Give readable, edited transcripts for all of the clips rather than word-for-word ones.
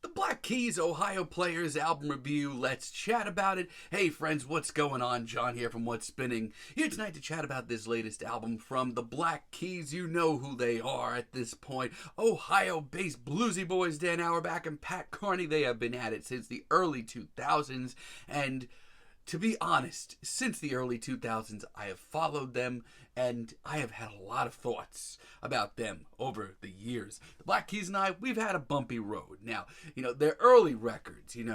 The Black Keys Ohio Players album review. Let's chat about it. Hey friends, what's going on? John here from What's Spinning. Here tonight to chat about this latest album from the Black Keys. You know who they are at this point. Ohio-based bluesy boys Dan Auerbach and Pat Carney. They have been at it since the early 2000s, and to be honest, since the early 2000s, I have followed them, and I have had a lot of thoughts about them over the years. The Black Keys and I, we've had a bumpy road. Now, their early records, you're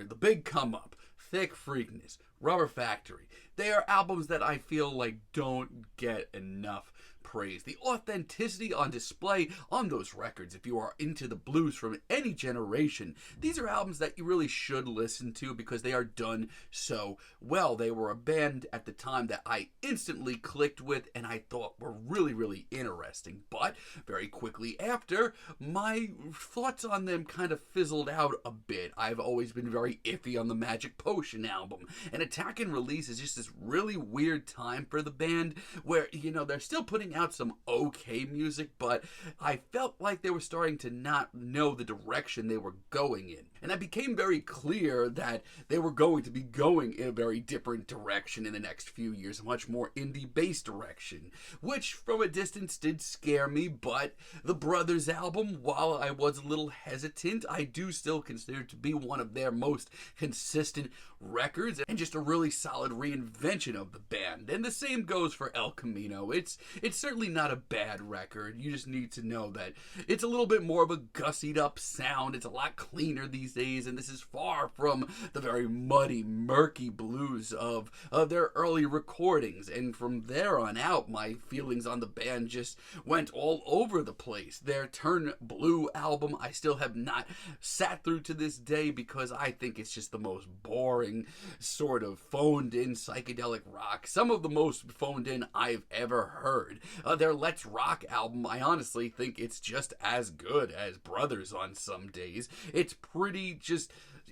the Big Come Up, Thick Freakness, Rubber Factory. They are albums that I feel like don't get enough praise. The authenticity on display on those records, if you are into the blues from any generation, these are albums that you really should listen to because they are done so well. They were a band at the time that I instantly clicked with and I thought were really, really interesting. But very quickly after, my thoughts on them kind of fizzled out a bit. I've always been very iffy on the Magic Potion album. And Attack and Release is just this really weird time for the band where, they're still putting out some okay music, but I felt like they were starting to not know the direction they were going in. And it became very clear that they were going to be going in a very different direction in the next few years, a much more indie-based direction, which from a distance did scare me, but the Brothers album, while I was a little hesitant, I do still consider it to be one of their most consistent records and just a really solid reinvention of the band. And the same goes for El Camino. It's certainly not a bad record. You just need to know that it's a little bit more of a gussied up sound. It's a lot cleaner these days, and this is far from the very muddy, murky blues of their early recordings. And from there on out, my feelings on the band just went all over the place. Their Turn Blue album, I still have not sat through to this day because I think it's just the most boring sort of phoned in psychedelic rock. Some of the most phoned in I've ever heard. Their Let's Rock album, I honestly think it's just as good as Brothers on some days. It's pretty just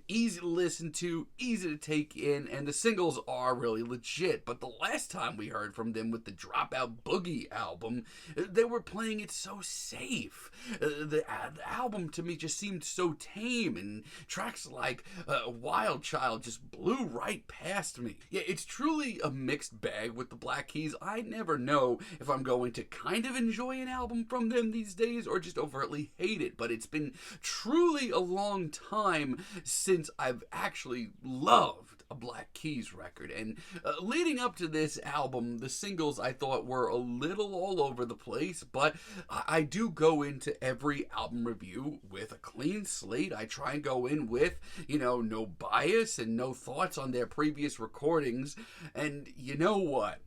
easy to listen to, easy to take in, and the singles are really legit. But the last time we heard from them with the Dropout Boogie album, they were playing it so safe. The album to me just seemed so tame, and tracks like Wild Child just blew right past me. Yeah, it's truly a mixed bag with the Black Keys. I never know if I'm going to kind of enjoy an album from them these days or just overtly hate it, but it's been truly a long time since I've actually loved a Black Keys record. And leading up to this album, the singles I thought were a little all over the place, but I do go into every album review with a clean slate. I try and go in with, no bias and no thoughts on their previous recordings. And you know what?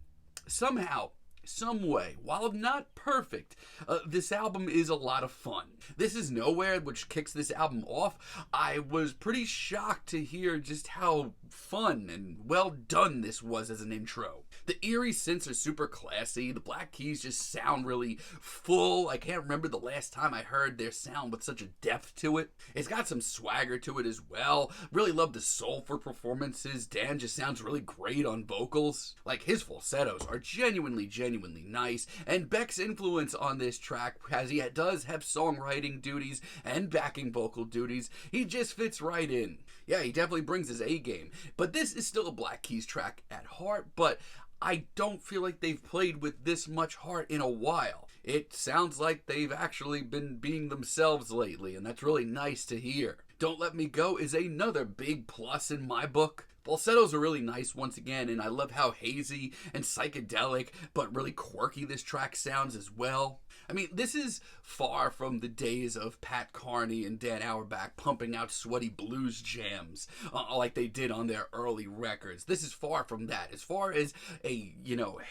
Somehow, some way, while not perfect, this album is a lot of fun. This Is Nowhere, which kicks this album off, I was pretty shocked to hear just how fun and well done this was as an intro. The eerie synths are super classy. The Black Keys just sound really full. I can't remember the last time I heard their sound with such a depth to it. It's got some swagger to it as well. Really love the soulful performances. Dan just sounds really great on vocals. Like, his falsettos are genuinely nice, and Beck's influence on this track, as he does have songwriting duties and backing vocal duties, he just fits right in. Yeah, he definitely brings his A game, but this is still a Black Keys track at heart, but I don't feel like they've played with this much heart in a while. It sounds like they've actually been being themselves lately, and that's really nice to hear. Don't Let Me Go is another big plus in my book. Falsettos are really nice once again, and I love how hazy and psychedelic, but really quirky this track sounds as well. I mean, this is far from the days of Pat Carney and Dan Auerbach pumping out sweaty blues jams like they did on their early records. This is far from that. As far as a,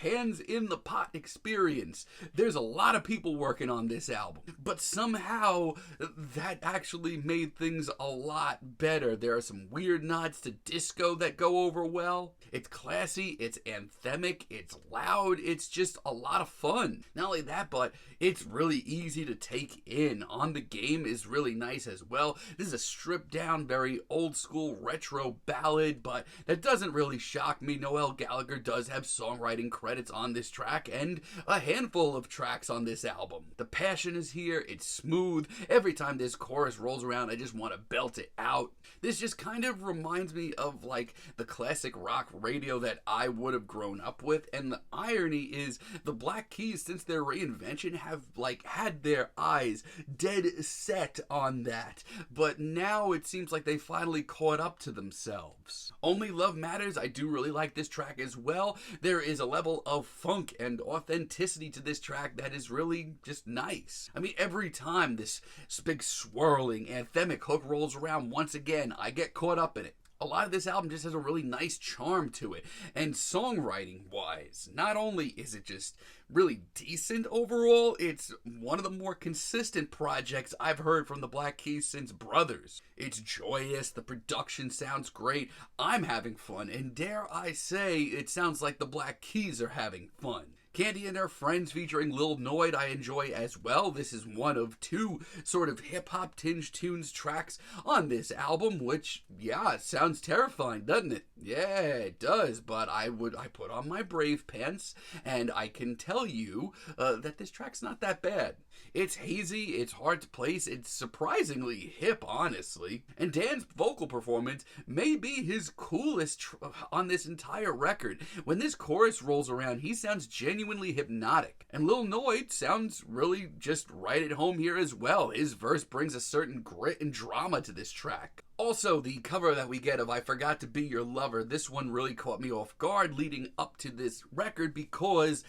hands in the pot experience, there's a lot of people working on this album. But somehow, that actually made things a lot better. There are some weird nods to disco that go over well. It's classy, it's anthemic, it's loud, it's just a lot of fun. Not only that, but It's really easy to take in. On the Game is really nice as well. This is a stripped down, very old school retro ballad, but that doesn't really shock me. Noel Gallagher does have songwriting credits on this track and a handful of tracks on this album. The passion is here, it's smooth. Every time this chorus rolls around, I just want to belt it out. This just kind of reminds me of like the classic rock radio that I would have grown up with, and the irony is the Black Keys, since their reinvention, have like had their eyes dead set on that, but now it seems like they finally caught up to themselves. Only Love Matters, I do really like this track as well. There is a level of funk and authenticity to this track that is really just nice. I mean, every time this big swirling anthemic hook rolls around, once again I get caught up in it. A lot of this album just has a really nice charm to it. And songwriting wise, not only is it just really decent overall, it's one of the more consistent projects I've heard from the Black Keys since Brothers. It's joyous, the production sounds great, I'm having fun, and dare I say, it sounds like the Black Keys are having fun. Candy and Her Friends featuring Lil Noid I enjoy as well. This is one of two sort of hip-hop tinged tunes tracks on this album, which, yeah, sounds terrifying, doesn't it? Yeah, it does, but I put on my brave pants, and I can tell you that this track's not that bad. It's hazy, it's hard to place, it's surprisingly hip, honestly, and Dan's vocal performance may be his coolest on this entire record. When this chorus rolls around, he sounds genuinely hypnotic, and Lil Noid sounds really just right at home here as well. His verse brings a certain grit and drama to this track. Also, the cover that we get of I Forgot to Be Your Lover, this one really caught me off guard leading up to this record because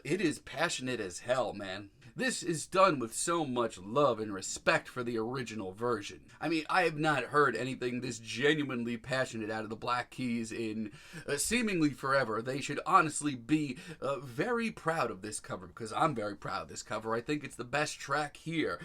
it is passionate as hell, man. This is done with so much love and respect for the original version. I mean, I have not heard anything this genuinely passionate out of the Black Keys in seemingly forever. They should honestly be very proud of this cover, because I'm very proud of this cover. I think it's the best track here.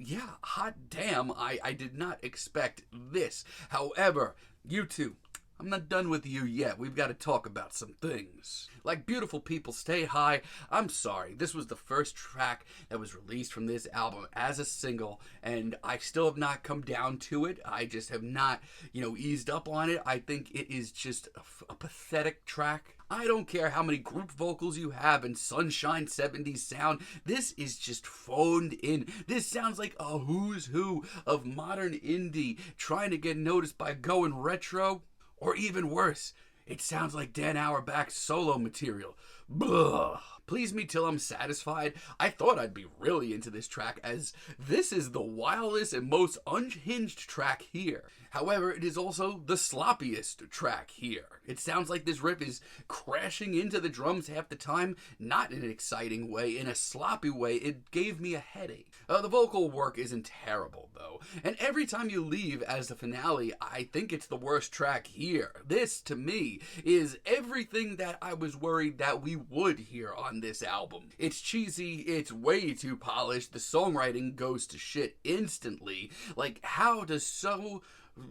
Yeah, hot damn, I did not expect this. However, you two, I'm not done with you yet. We've got to talk about some things. Like Beautiful People Stay High, I'm sorry, this was the first track that was released from this album as a single, and I still have not come down to it. I just have not, eased up on it. I think it is just a pathetic track. I don't care how many group vocals you have and Sunshine 70s sound. This is just phoned in. This sounds like a who's who of modern indie trying to get noticed by going retro. Or even worse, it sounds like Dan Auerbach's solo material. Blah. Please Me Till I'm Satisfied. I thought I'd be really into this track, as this is the wildest and most unhinged track here. However, it is also the sloppiest track here. It sounds like this riff is crashing into the drums half the time, not in an exciting way, in a sloppy way. It gave me a headache. The vocal work isn't terrible, though, and every time you leave as the finale, I think it's the worst track here. This, to me, is everything that I was worried that we would hear on this album. It's cheesy, it's way too polished, the songwriting goes to shit instantly. Like, how does so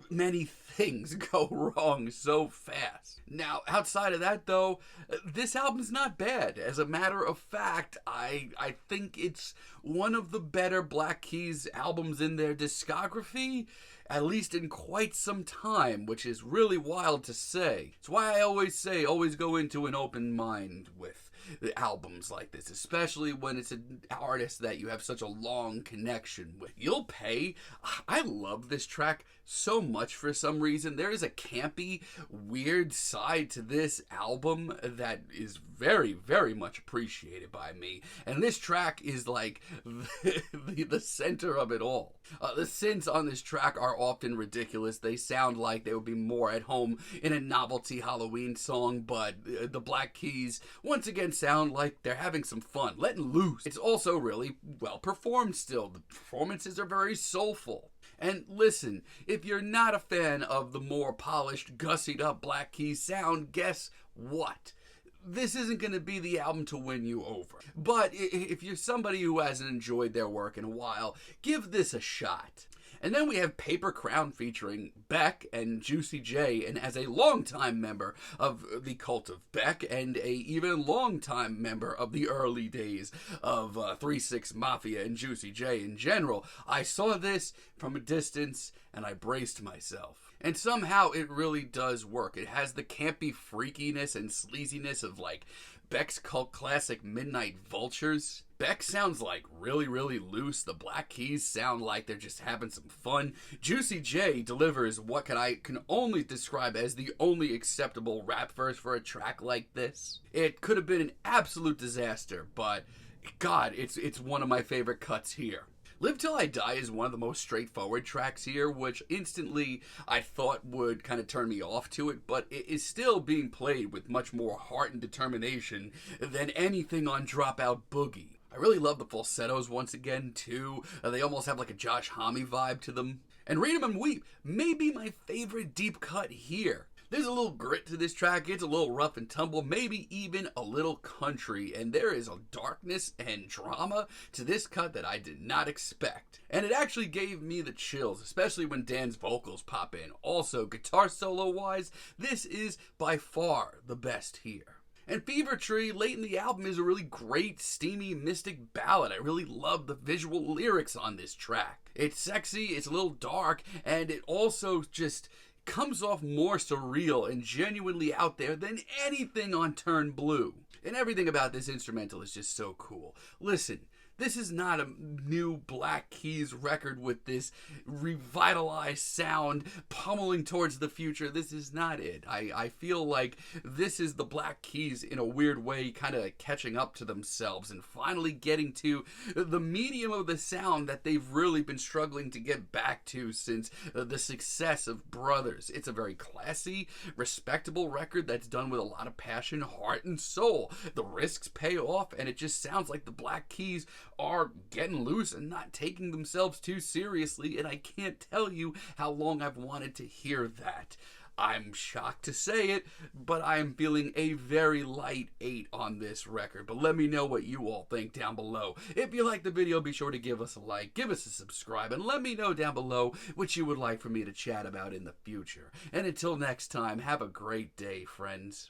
many things go wrong so fast? Now, outside of that, though, this album's not bad. As a matter of fact, I think it's one of the better Black Keys albums in their discography, at least in quite some time, which is really wild to say. It's why I always say, always go into an open mind with the albums like this, especially when it's an artist that you have such a long connection with. You'll pay. I love this track so much for some reason. There is a campy, weird side to this album that is very, very much appreciated by me. And this track is like the center of it all. The synths on this track are often ridiculous. They sound like they would be more at home in a novelty Halloween song, but the Black Keys once again sound like they're having some fun, letting loose. It's also really well performed still. The performances are very soulful. And listen, if you're not a fan of the more polished, gussied up Black Keys sound, guess what? This isn't going to be the album to win you over. But if you're somebody who hasn't enjoyed their work in a while, give this a shot. And then we have Paper Crown featuring Beck and Juicy J, and as a longtime member of the cult of Beck and a even longtime member of the early days of 3-6 Mafia and Juicy J in general, I saw this from a distance and I braced myself. And somehow it really does work. It has the campy freakiness and sleaziness of like Beck's cult classic Midnight Vultures. Beck sounds like really, really loose. The Black Keys sound like they're just having some fun. Juicy J delivers what I can only describe as the only acceptable rap verse for a track like this. It could have been an absolute disaster, but God, it's one of my favorite cuts here. Live Till I Die is one of the most straightforward tracks here, which instantly I thought would kind of turn me off to it, but it is still being played with much more heart and determination than anything on Dropout Boogie. I really love the falsettos once again, too. They almost have like a Josh Homme vibe to them. And Read 'Em and Weep may be my favorite deep cut here. There's a little grit to this track, it's a little rough and tumble, maybe even a little country, and there is a darkness and drama to this cut that I did not expect. And it actually gave me the chills, especially when Dan's vocals pop in. Also, guitar solo wise, this is by far the best here. And Fever Tree, late in the album, is a really great, steamy, mystic ballad. I really love the visual lyrics on this track. It's sexy, it's a little dark, and it also just comes off more surreal and genuinely out there than anything on Turn Blue. And everything about this instrumental is just so cool. Listen, this is not a new Black Keys record with this revitalized sound pummeling towards the future. This is not it. I feel like this is the Black Keys in a weird way kind of catching up to themselves and finally getting to the medium of the sound that they've really been struggling to get back to since the success of Brothers. It's a very classy, respectable record that's done with a lot of passion, heart, and soul. The risks pay off, and it just sounds like the Black Keys are getting loose and not taking themselves too seriously, and I can't tell you how long I've wanted to hear that. I'm shocked to say it, but I am feeling a very light 8 on this record. But let me know what you all think down below. If you like the video, be sure to give us a like, give us a subscribe, and let me know down below what you would like for me to chat about in the future. And until next time, have a great day, friends.